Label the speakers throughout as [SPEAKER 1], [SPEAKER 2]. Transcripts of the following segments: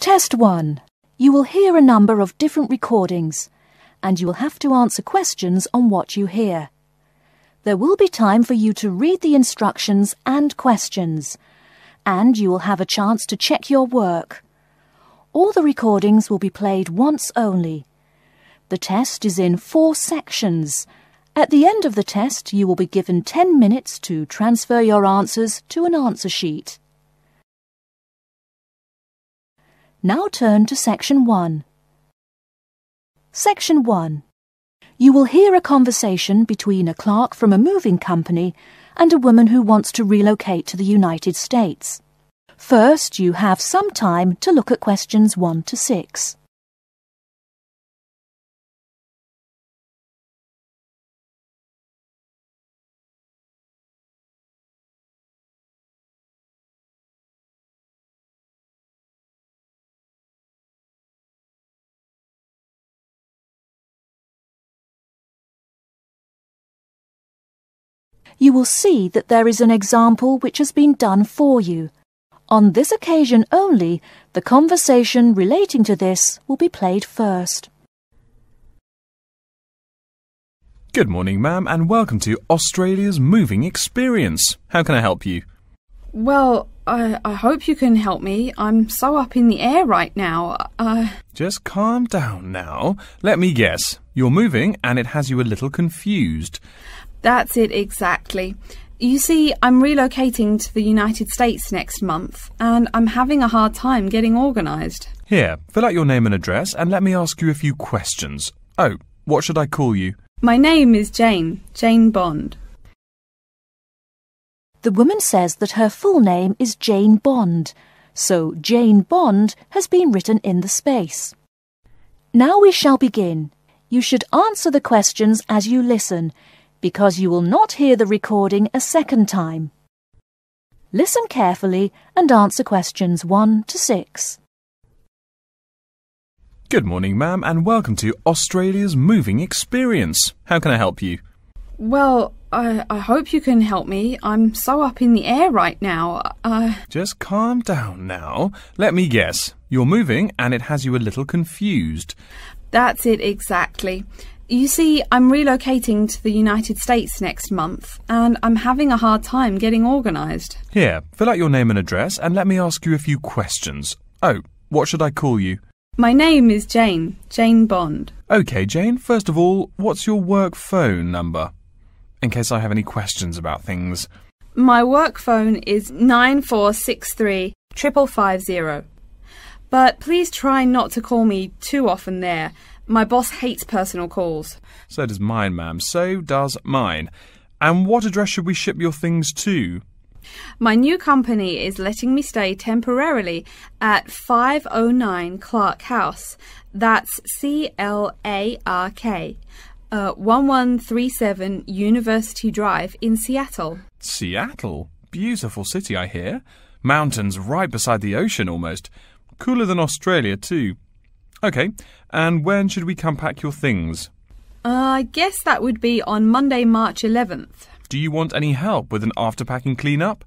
[SPEAKER 1] Test 1. You will hear a number of different recordings, and you will have to answer questions on what you hear. There will be time for you to read the instructions and questions, and you will have a chance to check your work. All the recordings will be played once only. The test is in 4 sections. At the end of the test, you will be given 10 minutes to transfer your answers to an answer sheet. Now turn to Section 1. Section 1. You will hear a conversation between a clerk from a moving company and a woman who wants to relocate to the United States. First, you have some time to look at questions 1 to 6. You will see that there is an example which has been done for you. On this occasion only, the conversation relating to this will be played first.
[SPEAKER 2] Good morning, ma'am, and welcome to Australia's moving experience. How can I help you?
[SPEAKER 3] Well, I hope you can help me. I'm so up in the air right now.
[SPEAKER 2] Just calm down now. Let me guess. You're moving and it has you a little confused.
[SPEAKER 3] That's it exactly. You see, I'm relocating to the United States next month, and I'm having a hard time getting organised.
[SPEAKER 2] Here, fill out your name and address and let me ask you a few questions. Oh, what should I call you?
[SPEAKER 3] My name is Jane Bond.
[SPEAKER 1] The woman says that her full name is Jane Bond, so Jane Bond has been written in the space. Now we shall begin. You should answer the questions as you listen, because you will not hear the recording a second time. Listen carefully and answer questions 1 to 6.
[SPEAKER 2] Good morning, ma'am, and welcome to Australia's moving experience. How can I help you?
[SPEAKER 3] Well, I hope you can help me. I'm so up in the air right now.
[SPEAKER 2] Just calm down now. Let me guess. You're moving and it has you a little confused.
[SPEAKER 3] That's it exactly. You see, I'm relocating to the United States next month, and I'm having a hard time getting organised.
[SPEAKER 2] Here, fill out your name and address and let me ask you a few questions. Oh, what should I call you?
[SPEAKER 3] My name is Jane Bond.
[SPEAKER 2] OK, Jane, first of all, what's your work phone number? In case I have any questions about things.
[SPEAKER 3] My work phone is 9463 550. But please try not to call me too often there. My boss hates personal calls.
[SPEAKER 2] So does mine, ma'am. So does mine. And what address should we ship your things to?
[SPEAKER 3] My new company is letting me stay temporarily at 509 Clark House. That's CLARK. 1137 University Drive in Seattle.
[SPEAKER 2] Seattle? Beautiful city, I hear. Mountains right beside the ocean almost. Cooler than Australia too. OK, and when should we come pack your things?
[SPEAKER 3] I guess that would be on Monday, March 11th.
[SPEAKER 2] Do you want any help with an after-packing clean-up?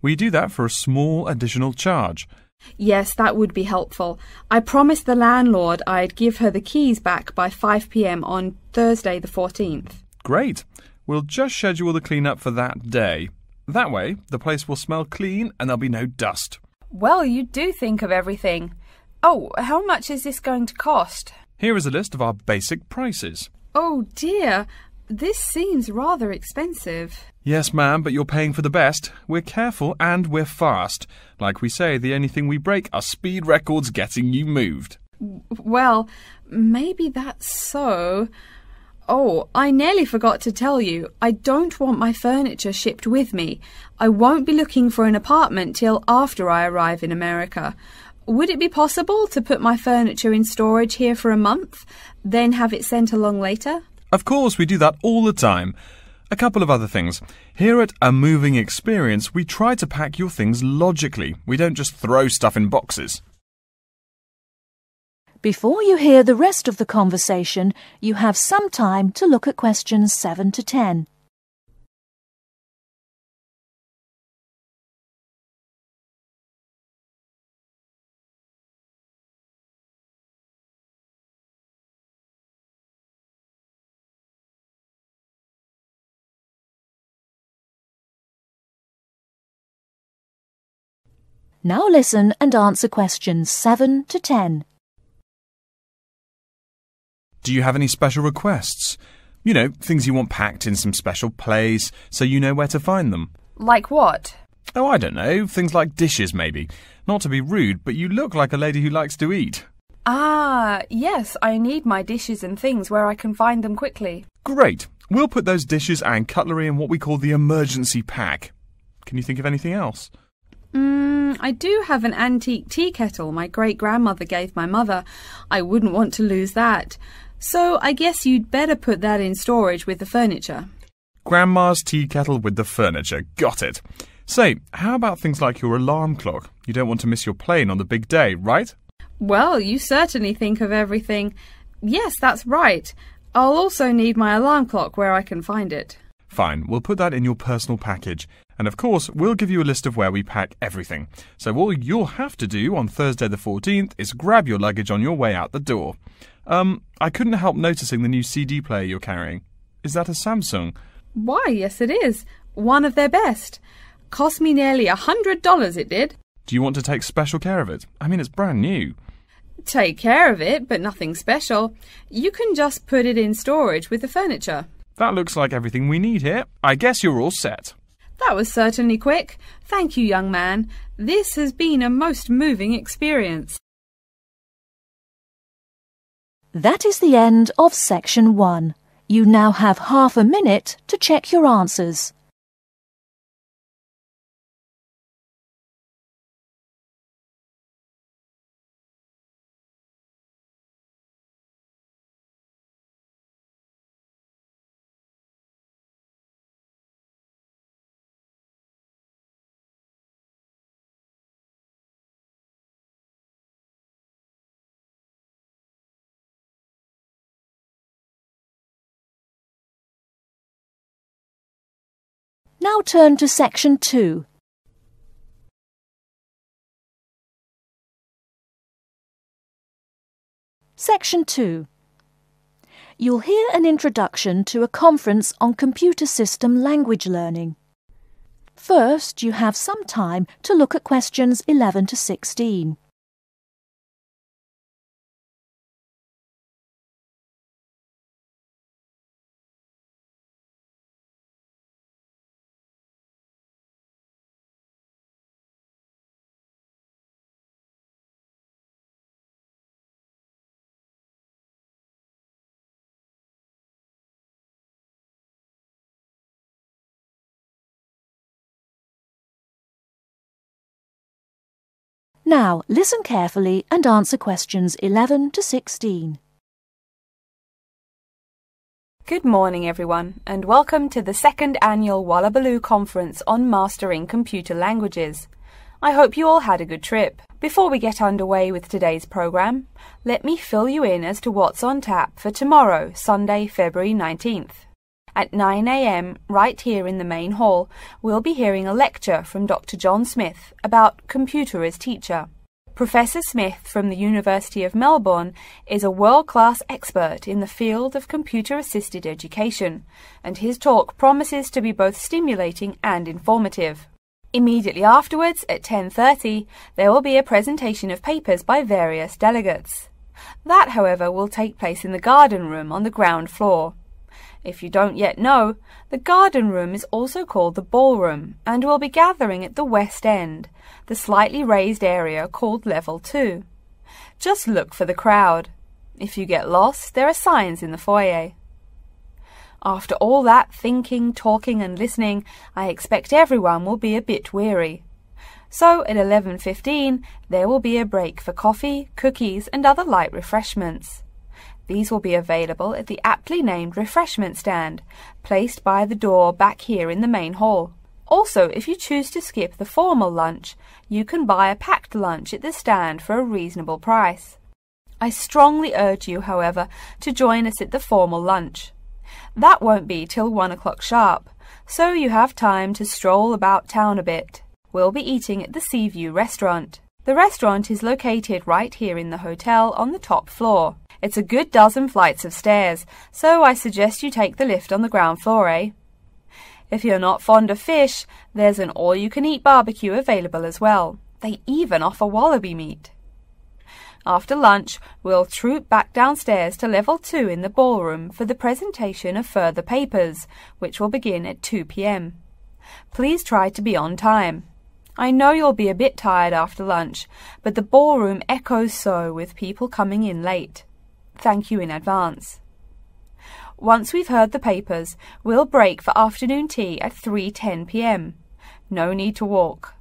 [SPEAKER 2] We do that for a small additional charge.
[SPEAKER 3] Yes, that would be helpful. I promised the landlord I'd give her the keys back by 5 p.m. on Thursday the 14th.
[SPEAKER 2] Great. We'll just schedule the clean-up for that day. That way, the place will smell clean and there'll be no dust.
[SPEAKER 4] Well, you do think of everything. Oh, how much is this going to cost?
[SPEAKER 2] Here is a list of our basic prices.
[SPEAKER 3] Oh dear, this seems rather expensive.
[SPEAKER 2] Yes, ma'am, but you're paying for the best. We're careful and we're fast. Like we say, the only thing we break are speed records getting you moved.
[SPEAKER 3] Well, maybe that's so. Oh, I nearly forgot to tell you. I don't want my furniture shipped with me. I won't be looking for an apartment till after I arrive in America. Would it be possible to put my furniture in storage here for a month, then have it sent along later?
[SPEAKER 2] Of course, we do that all the time. A couple of other things. Here at A Moving Experience, we try to pack your things logically. We don't just throw stuff in boxes.
[SPEAKER 1] Before you hear the rest of the conversation, you have some time to look at questions 7 to 10. Now listen and answer questions 7 to 10.
[SPEAKER 2] Do you have any special requests? You know, things you want packed in some special place so you know where to find them.
[SPEAKER 4] Like what?
[SPEAKER 2] Oh, I don't know. Things like dishes, maybe. Not to be rude, but you look like a lady who likes to eat.
[SPEAKER 4] Ah, yes, I need my dishes and things where I can find them quickly.
[SPEAKER 2] Great. We'll put those dishes and cutlery in what we call the emergency pack. Can you think of anything else?
[SPEAKER 3] I do have an antique tea kettle my great-grandmother gave my mother. I wouldn't want to lose that. So I guess you'd better put that in storage with the furniture.
[SPEAKER 2] Grandma's tea kettle with the furniture. Got it. Say, how about things like your alarm clock? You don't want to miss your plane on the big day, right?
[SPEAKER 3] Well, you certainly think of everything. Yes, that's right. I'll also need my alarm clock where I can find it.
[SPEAKER 2] Fine, we'll put that in your personal package. And of course, we'll give you a list of where we pack everything. So all you'll have to do on Thursday the 14th is grab your luggage on your way out the door. I couldn't help noticing the new CD player you're carrying. Is that a Samsung?
[SPEAKER 3] Why, yes it is. One of their best. Cost me nearly $100 it did.
[SPEAKER 2] Do you want to take special care of it? I mean, it's brand new.
[SPEAKER 3] Take care of it, but nothing special. You can just put it in storage with the furniture.
[SPEAKER 2] That looks like everything we need here. I guess you're all set.
[SPEAKER 3] That was certainly quick. Thank you, young man. This has been a most moving experience.
[SPEAKER 1] That is the end of section 1. You now have half a minute to check your answers. Now turn to section 2. Section 2. You'll hear an introduction to a conference on computer system language learning. First, you have some time to look at questions 11 to 16. Now, listen carefully and answer questions 11 to 16.
[SPEAKER 4] Good morning, everyone, and welcome to the second annual Wallabaloo Conference on Mastering Computer Languages. I hope you all had a good trip. Before we get underway with today's program, let me fill you in as to what's on tap for tomorrow, Sunday, February 19th. At 9 a.m, right here in the main hall, we'll be hearing a lecture from Dr. John Smith about computer as teacher. Professor Smith from the University of Melbourne is a world-class expert in the field of computer-assisted education, and his talk promises to be both stimulating and informative. Immediately afterwards, at 10:30, there will be a presentation of papers by various delegates. That, however, will take place in the garden room on the ground floor. If you don't yet know, the garden room is also called the ballroom and will be gathering at the west end, the slightly raised area called level 2. Just look for the crowd. If you get lost, there are signs in the foyer. After all that thinking, talking and listening, I expect everyone will be a bit weary. So at 11:15, there will be a break for coffee, cookies and other light refreshments. These will be available at the aptly named refreshment stand, placed by the door back here in the main hall. Also, if you choose to skip the formal lunch, you can buy a packed lunch at the stand for a reasonable price. I strongly urge you, however, to join us at the formal lunch. That won't be till 1 o'clock sharp, so you have time to stroll about town a bit. We'll be eating at the Seaview restaurant. The restaurant is located right here in the hotel on the top floor. It's a good dozen flights of stairs, so I suggest you take the lift on the ground floor, eh? If you're not fond of fish, there's an all-you-can-eat barbecue available as well. They even offer wallaby meat. After lunch, we'll troop back downstairs to level 2 in the ballroom for the presentation of further papers, which will begin at 2 p.m. Please try to be on time. I know you'll be a bit tired after lunch, but the ballroom echoes so with people coming in late. Thank you in advance. Once we've heard the papers, we'll break for afternoon tea at 3:10 p.m. No need to walk.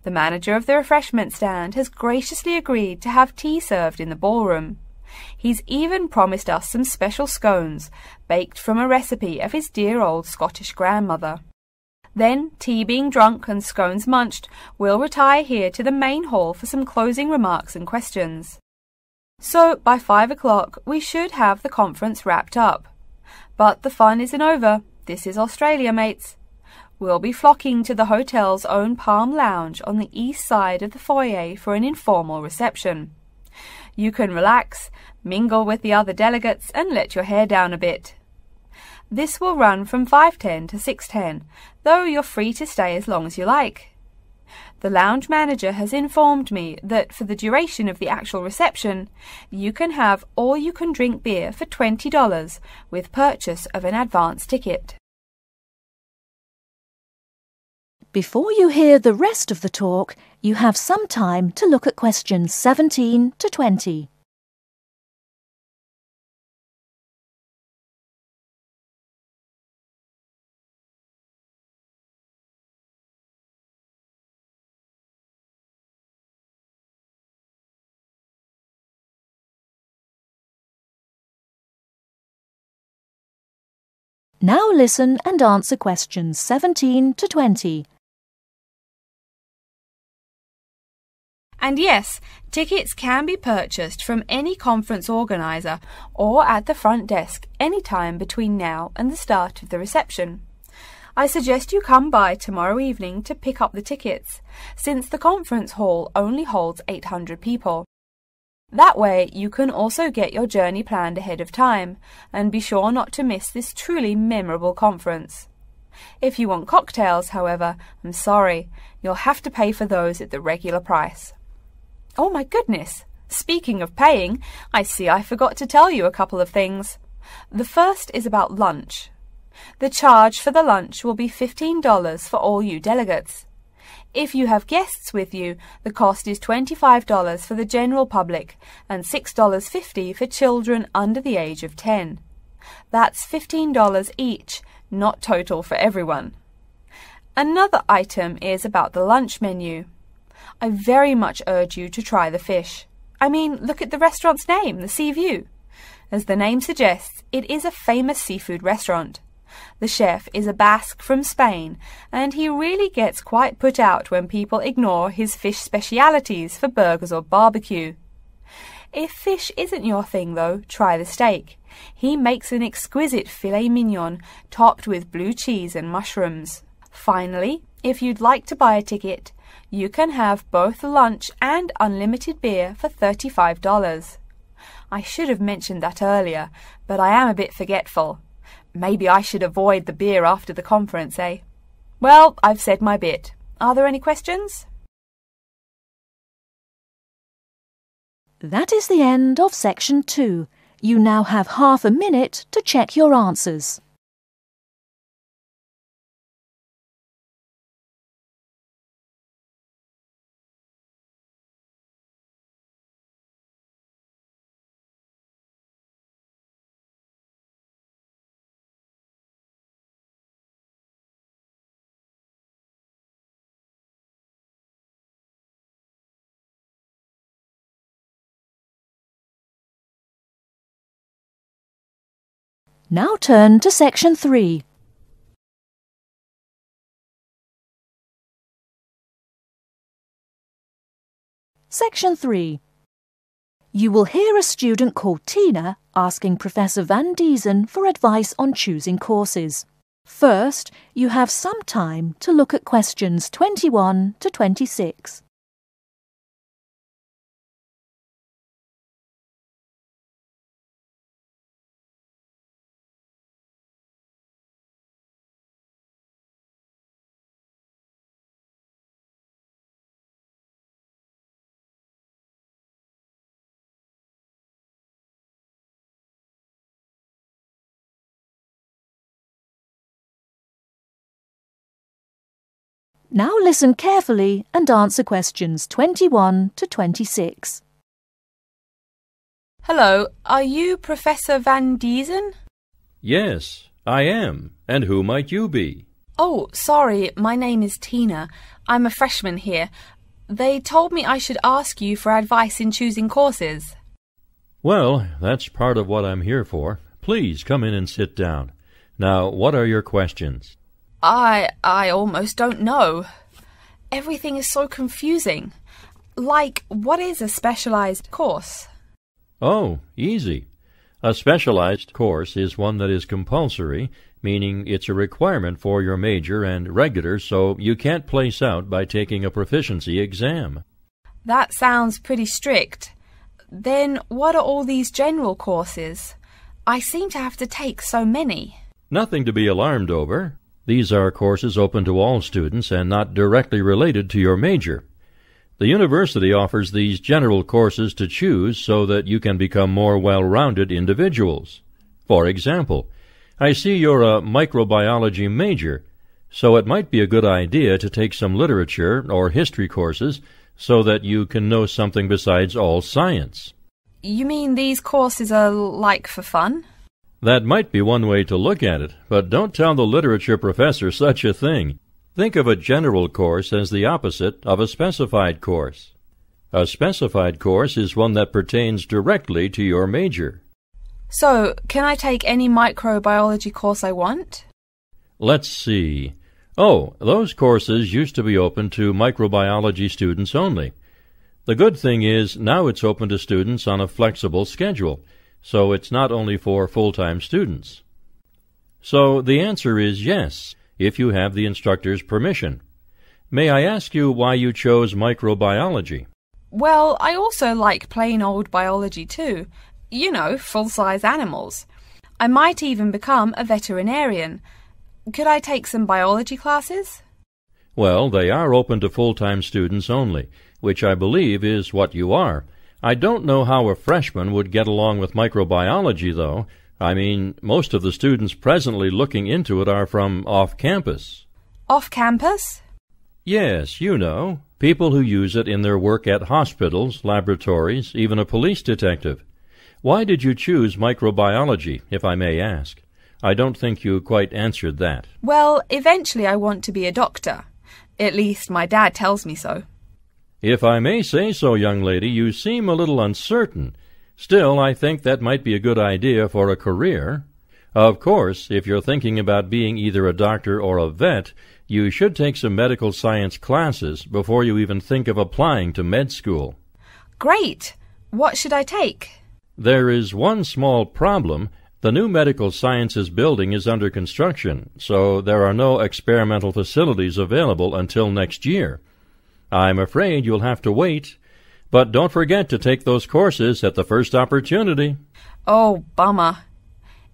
[SPEAKER 4] The manager of the refreshment stand has graciously agreed to have tea served in the ballroom. He's even promised us some special scones, baked from a recipe of his dear old Scottish grandmother. Then, tea being drunk and scones munched, we'll retire here to the main hall for some closing remarks and questions. So, by 5 o'clock, we should have the conference wrapped up. But the fun isn't over. This is Australia, mates. We'll be flocking to the hotel's own Palm Lounge on the east side of the foyer for an informal reception. You can relax, mingle with the other delegates, and let your hair down a bit. This will run from 5:10 to 6:10, though you're free to stay as long as you like. The lounge manager has informed me that for the duration of the actual reception, you can have all-you-can-drink beer for $20 with purchase of an advance ticket.
[SPEAKER 1] Before you hear the rest of the talk, you have some time to look at questions 17 to 20. Now listen and answer questions 17 to 20.
[SPEAKER 4] And yes, tickets can be purchased from any conference organiser or at the front desk any time between now and the start of the reception. I suggest you come by tomorrow evening to pick up the tickets, since the conference hall only holds 800 people. That way you can also get your journey planned ahead of time and be sure not to miss this truly memorable conference. If you want cocktails, however, I'm sorry, you'll have to pay for those at the regular price. Oh my goodness! Speaking of paying, I see I forgot to tell you a couple of things. The first is about lunch. The charge for the lunch will be $15 for all you delegates. If you have guests with you, the cost is $25 for the general public and $6.50 for children under the age of 10. That's $15 each, not total for everyone. Another item is about the lunch menu. I very much urge you to try the fish. I mean, look at the restaurant's name, the Sea View. As the name suggests, it is a famous seafood restaurant. The chef is a Basque from Spain, and he really gets quite put out when people ignore his fish specialities for burgers or barbecue. If fish isn't your thing, though, try the steak. He makes an exquisite filet mignon topped with blue cheese and mushrooms. Finally, if you'd like to buy a ticket, you can have both lunch and unlimited beer for $35. I should have mentioned that earlier, but I am a bit forgetful. Maybe I should avoid the beer after the conference, eh? Well, I've said my bit. Are there any questions?
[SPEAKER 1] That is the end of section 2. You now have half a minute to check your answers. Now turn to section 3. Section 3. You will hear a student called Tina asking Professor Van Diesen for advice on choosing courses. First, you have some time to look at questions 21 to 26. Now listen carefully and answer questions 21 to 26.
[SPEAKER 4] Hello, are you Professor Van Diesen?
[SPEAKER 5] Yes, I am. And who might you be?
[SPEAKER 4] Oh, sorry, my name is Tina. I'm a freshman here. They told me I should ask you for advice in choosing courses.
[SPEAKER 5] Well, that's part of what I'm here for. Please come in and sit down. Now, what are your questions?
[SPEAKER 4] I almost don't know. Everything is so confusing. Like, what is a specialized course?
[SPEAKER 5] Oh, easy. A specialized course is one that is compulsory, meaning it's a requirement for your major, and regular, so you can't place out by taking a proficiency exam.
[SPEAKER 4] That sounds pretty strict. Then what are all these general courses? I seem to have to take so many.
[SPEAKER 5] Nothing to be alarmed over. These are courses open to all students and not directly related to your major. The university offers these general courses to choose so that you can become more well-rounded individuals. For example, I see you're a microbiology major, so it might be a good idea to take some literature or history courses so that you can know something besides all science.
[SPEAKER 4] You mean these courses are like for fun?
[SPEAKER 5] That might be one way to look at it, but don't tell the literature professor such a thing. Think of a general course as the opposite of a specified course. A specified course is one that pertains directly to your major.
[SPEAKER 4] So, can I take any microbiology course I want?
[SPEAKER 5] Let's see. Oh, those courses used to be open to microbiology students only. The good thing is now it's open to students on a flexible schedule, so it's not only for full-time students. So the answer is yes, if you have the instructor's permission. May I ask you why you chose microbiology?
[SPEAKER 4] Well, I also like plain old biology too. You know, full-size animals. I might even become a veterinarian. Could I take some biology classes?
[SPEAKER 5] Well, they are open to full-time students only, which I believe is what you are. I don't know how a freshman would get along with microbiology, though. I mean, most of the students presently looking into it are from off-campus.
[SPEAKER 4] Off-campus?
[SPEAKER 5] Yes, you know, people who use it in their work at hospitals, laboratories, even a police detective. Why did you choose microbiology, if I may ask? I don't think you quite answered that.
[SPEAKER 4] Well, eventually I want to be a doctor. At least my dad tells me so.
[SPEAKER 5] If I may say so, young lady, you seem a little uncertain. Still, I think that might be a good idea for a career. Of course, if you're thinking about being either a doctor or a vet, you should take some medical science classes before you even think of applying to med school.
[SPEAKER 4] Great! What should I take?
[SPEAKER 5] There is one small problem. The new medical sciences building is under construction, so there are no experimental facilities available until next year. I'm afraid you'll have to wait, but don't forget to take those courses at the first opportunity.
[SPEAKER 4] Oh, bummer.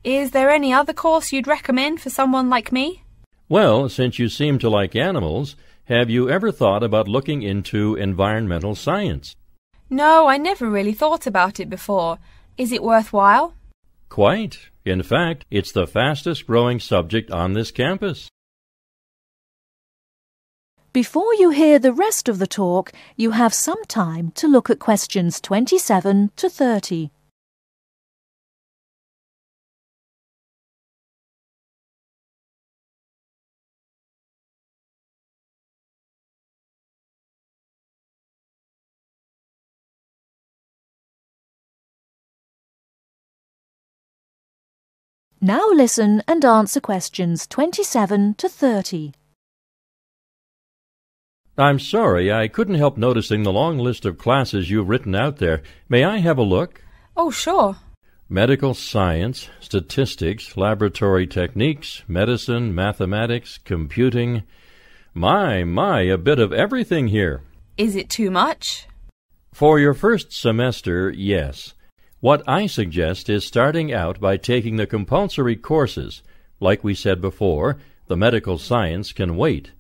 [SPEAKER 4] Is there any other course you'd recommend for someone like me?
[SPEAKER 5] Well, since you seem to like animals, have you ever thought about looking into environmental science?
[SPEAKER 4] No, I never really thought about it before. Is it worthwhile?
[SPEAKER 5] Quite. In fact, it's the fastest-growing subject on this campus.
[SPEAKER 1] Before you hear the rest of the talk, you have some time to look at questions 27 to 30. Now listen and answer questions 27 to 30.
[SPEAKER 5] I'm sorry, I couldn't help noticing the long list of classes you've written out there. May I have a look?
[SPEAKER 4] Oh, sure.
[SPEAKER 5] Medical science, statistics, laboratory techniques, medicine, mathematics, computing. My, a bit of everything here.
[SPEAKER 4] Is it too much?
[SPEAKER 5] For your first semester, yes. What I suggest is starting out by taking the compulsory courses. Like we said before, the medical science can wait.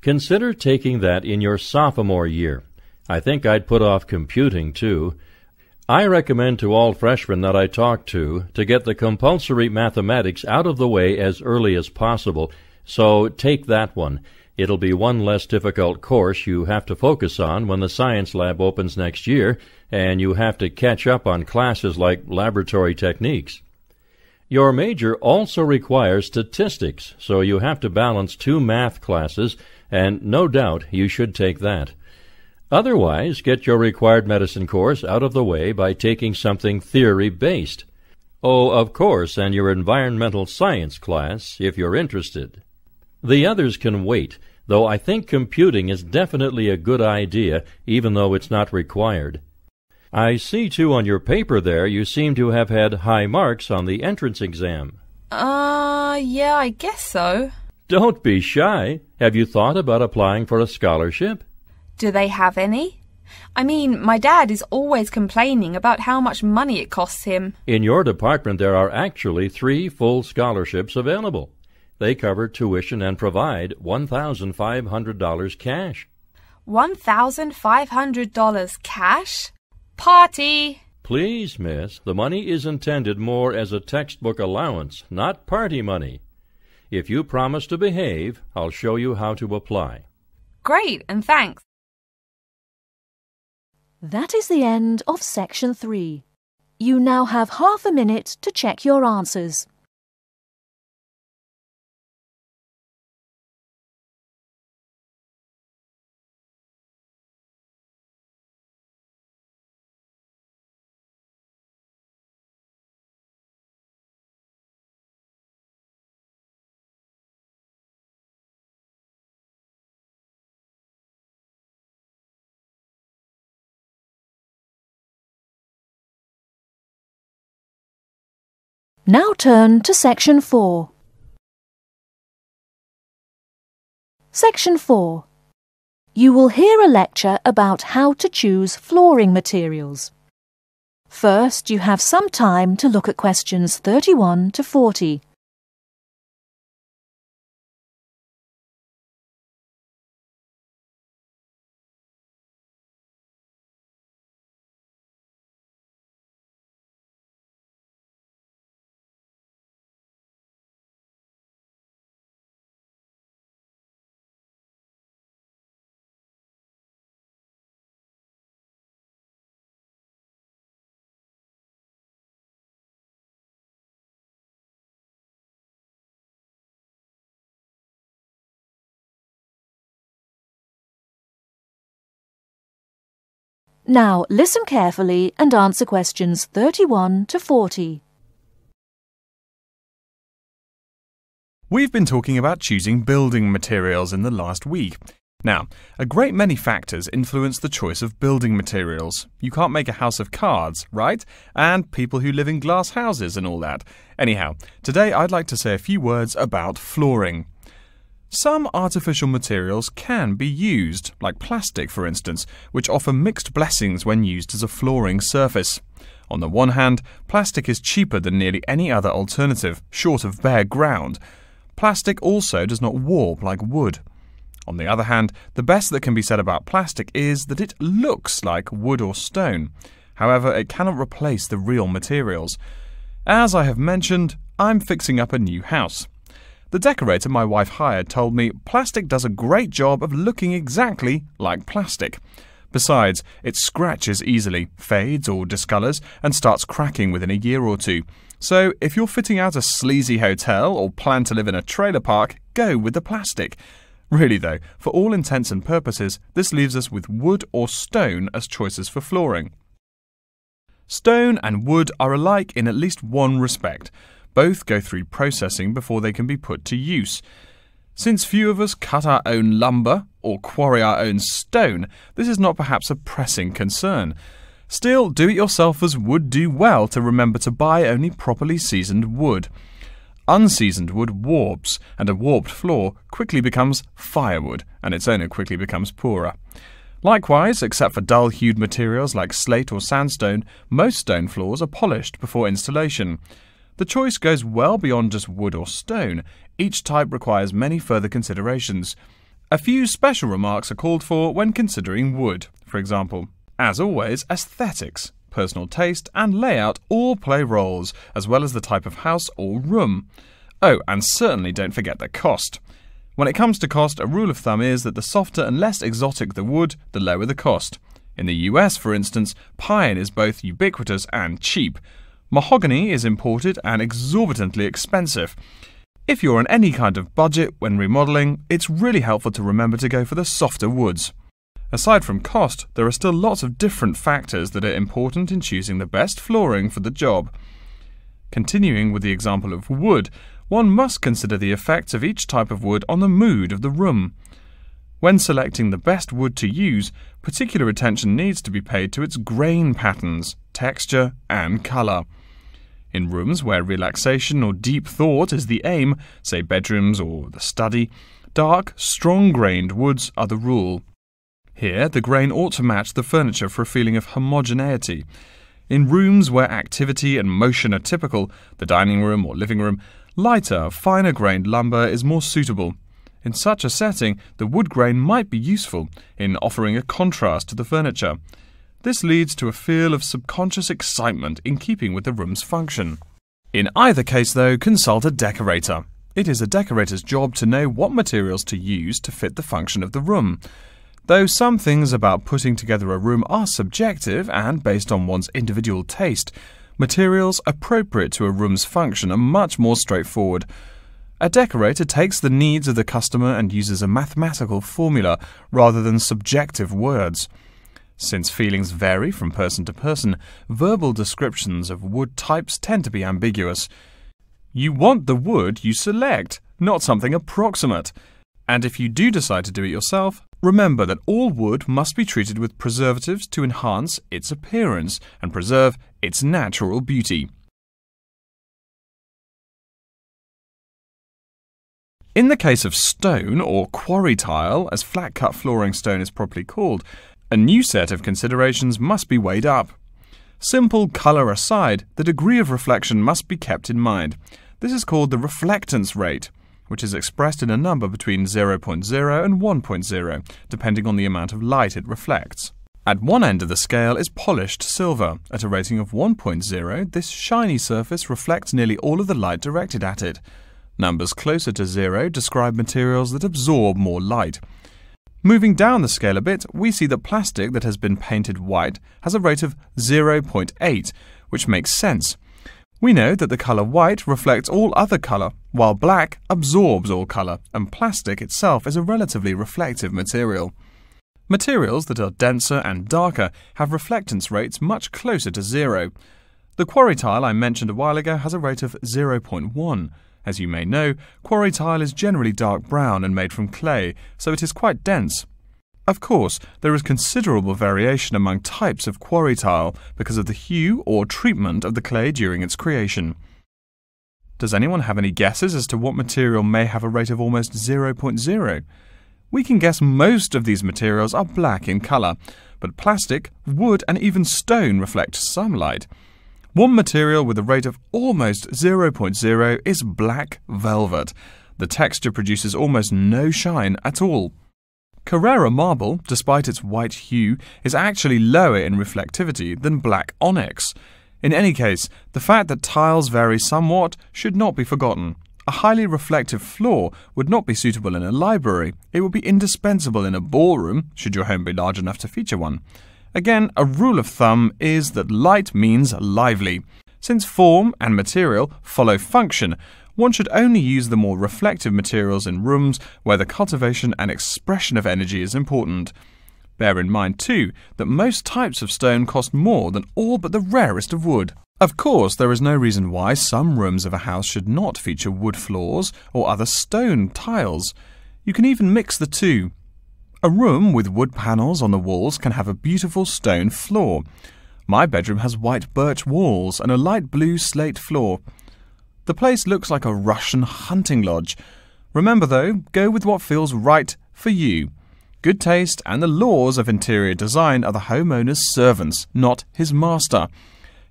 [SPEAKER 5] Consider taking that in your sophomore year. I think I'd put off computing, too. I recommend to all freshmen that I talk to get the compulsory mathematics out of the way as early as possible, so take that one. It'll be one less difficult course you have to focus on when the science lab opens next year, and you have to catch up on classes like laboratory techniques. Your major also requires statistics, so you have to balance 2 math classes, and no doubt you should take that. Otherwise, get your required medicine course out of the way by taking something theory-based. Oh, of course, and your environmental science class, if you're interested. The others can wait, though I think computing is definitely a good idea, even though it's not required. I see, too, on your paper there you seem to have had high marks on the entrance exam.
[SPEAKER 3] Yeah, I guess so.
[SPEAKER 5] Don't be shy. Have you thought about applying for a scholarship?
[SPEAKER 3] Do they have any? I mean, my dad is always complaining about how much money it costs him.
[SPEAKER 5] In your department there are actually 3 full scholarships available. They cover tuition and provide $1,500 cash.
[SPEAKER 3] $1,500 cash? Party!
[SPEAKER 5] Please, miss, the money is intended more as a textbook allowance, not party money. If you promise to behave, I'll show you how to apply.
[SPEAKER 3] Great, and thanks.
[SPEAKER 1] That is the end of Section 3. You now have half a minute to check your answers. Now turn to Section 4. Section 4. You will hear a lecture about how to choose flooring materials. First, you have some time to look at questions 31 to 40. Now listen carefully and answer questions 31 to 40.
[SPEAKER 2] We've been talking about choosing building materials in the last week. Now, a great many factors influence the choice of building materials. You can't make a house of cards, right? And people who live in glass houses and all that. Anyhow, today I'd like to say a few words about flooring. Some artificial materials can be used, like plastic for instance, which offer mixed blessings when used as a flooring surface. On the one hand, plastic is cheaper than nearly any other alternative, short of bare ground. Plastic also does not warp like wood. On the other hand, the best that can be said about plastic is that it looks like wood or stone. However, it cannot replace the real materials. As I have mentioned, I'm fixing up a new house. The decorator my wife hired told me plastic does a great job of looking exactly like plastic. Besides, it scratches easily, fades or discolours, and starts cracking within a year or two. So, if you're fitting out a sleazy hotel or plan to live in a trailer park, go with the plastic. Really though, for all intents and purposes, this leaves us with wood or stone as choices for flooring. Stone and wood are alike in at least one respect. Both go through processing before they can be put to use. Since few of us cut our own lumber or quarry our own stone, this is not perhaps a pressing concern. Still, do-it-yourselfers would do well to remember to buy only properly seasoned wood. Unseasoned wood warps, and a warped floor quickly becomes firewood, and its owner quickly becomes poorer. Likewise, except for dull-hued materials like slate or sandstone, most stone floors are polished before installation. The choice goes well beyond just wood or stone. Each type requires many further considerations. A few special remarks are called for when considering wood. For example, as always, aesthetics, personal taste and layout all play roles, as well as the type of house or room. Oh, and certainly don't forget the cost. When it comes to cost, a rule of thumb is that the softer and less exotic the wood, the lower the cost. In the US, for instance, pine is both ubiquitous and cheap. Mahogany is imported and exorbitantly expensive. If you're on any kind of budget when remodeling, it's really helpful to remember to go for the softer woods. Aside from cost, there are still lots of different factors that are important in choosing the best flooring for the job. Continuing with the example of wood, one must consider the effects of each type of wood on the mood of the room. When selecting the best wood to use, particular attention needs to be paid to its grain patterns, texture, and colour. In rooms where relaxation or deep thought is the aim, say bedrooms or the study, dark, strong-grained woods are the rule. Here, the grain ought to match the furniture for a feeling of homogeneity. In rooms where activity and motion are typical, the dining room or living room, lighter, finer-grained lumber is more suitable. In such a setting, the wood grain might be useful in offering a contrast to the furniture. This leads to a feel of subconscious excitement in keeping with the room's function. In either case, though, consult a decorator. It is a decorator's job to know what materials to use to fit the function of the room. Though some things about putting together a room are subjective and based on one's individual taste, materials appropriate to a room's function are much more straightforward. A decorator takes the needs of the customer and uses a mathematical formula rather than subjective words. Since feelings vary from person to person, verbal descriptions of wood types tend to be ambiguous. You want the wood you select, not something approximate. And if you do decide to do it yourself, remember that all wood must be treated with preservatives to enhance its appearance and preserve its natural beauty. In the case of stone, or quarry tile, as flat-cut flooring stone is properly called, a new set of considerations must be weighed up. Simple colour aside, the degree of reflection must be kept in mind. This is called the reflectance rate, which is expressed in a number between 0.0 and 1.0, depending on the amount of light it reflects. At one end of the scale is polished silver. At a rating of 1.0, this shiny surface reflects nearly all of the light directed at it. Numbers closer to 0 describe materials that absorb more light. Moving down the scale a bit, we see that plastic that has been painted white has a rate of 0.8, which makes sense. We know that the colour white reflects all other colour, while black absorbs all colour, and plastic itself is a relatively reflective material. Materials that are denser and darker have reflectance rates much closer to 0. The quarry tile I mentioned a while ago has a rate of 0.1. As you may know, quarry tile is generally dark brown and made from clay, so it is quite dense. Of course, there is considerable variation among types of quarry tile because of the hue or treatment of the clay during its creation. Does anyone have any guesses as to what material may have a rate of almost 0.0? We can guess most of these materials are black in colour, but plastic, wood and even stone reflect some light. One material with a rate of almost 0.0 is black velvet. The texture produces almost no shine at all. Carrara marble, despite its white hue, is actually lower in reflectivity than black onyx. In any case, the fact that tiles vary somewhat should not be forgotten. A highly reflective floor would not be suitable in a library. It would be indispensable in a ballroom, should your home be large enough to feature one. Again, a rule of thumb is that light means lively. Since form and material follow function, one should only use the more reflective materials in rooms where the cultivation and expression of energy is important. Bear in mind, too, that most types of stone cost more than all but the rarest of wood. Of course, there is no reason why some rooms of a house should not feature wood floors or other stone tiles. You can even mix the two. A room with wood panels on the walls can have a beautiful stone floor. My bedroom has white birch walls and a light blue slate floor. The place looks like a Russian hunting lodge. Remember though, go with what feels right for you. Good taste and the laws of interior design are the homeowner's servants, not his master.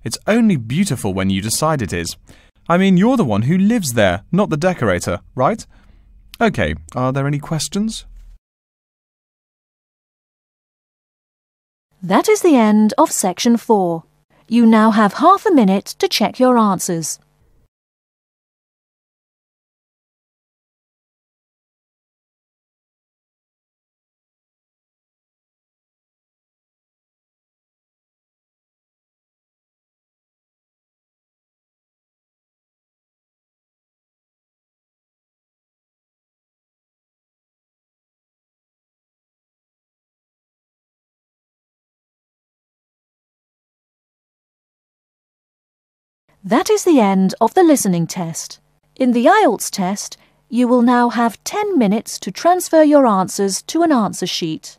[SPEAKER 2] It's only beautiful when you decide it is. I mean, you're the one who lives there, not the decorator, right? Okay, are there any questions?
[SPEAKER 1] That is the end of section 4. You now have half a minute to check your answers. That is the end of the listening test. In the Ielts test, you will now have 10 minutes to transfer your answers to an answer sheet.